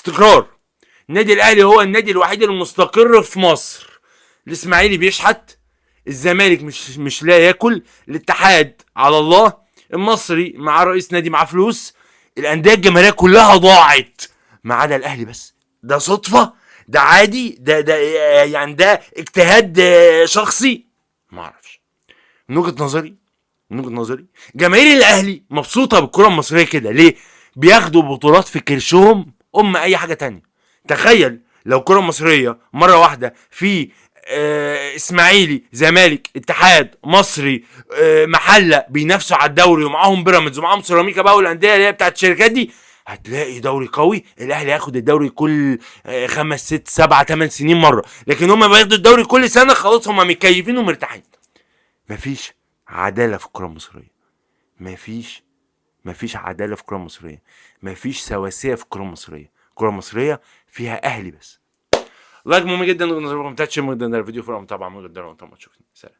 استقرار. النادي الاهلي هو النادي الوحيد المستقر في مصر. الاسماعيلي بيشحت، الزمالك مش لا ياكل، الاتحاد على الله، المصري مع رئيس نادي معاه فلوس، الانديه الجماهيريه كلها ضاعت ما عدا الاهلي بس. ده صدفه؟ ده عادي؟ ده يعني ده اجتهاد شخصي؟ ما اعرفش. من وجهه نظري، جماهير الاهلي مبسوطه بالكره المصريه كده ليه؟ بياخدوا بطولات في كرشهم اي حاجه تانية. تخيل لو الكره المصريه مره واحده في اسماعيلي، زمالك، اتحاد، مصري، محله بينافسوا على الدوري، ومعاهم بيراميدز ومعاهم سيراميكا بقى والانديه اللي هي بتاعت الشركات دي، هتلاقي دوري قوي. الاهلي هياخد الدوري كل 5 6 7 8 سنين مره، لكن هم بياخدوا الدوري كل سنه. خلاص هم متكيفين ومرتاحين. مفيش عداله في الكره المصريه. مفيش عداله في الكره المصريه. مفيش سواسيه في الكره المصريه. الكره المصريه فيها اهلي بس. لايك مهم جدا، نظركم ما تنساش من الفيديو، فرقه متابعه من غير ما تشوفني. سلام.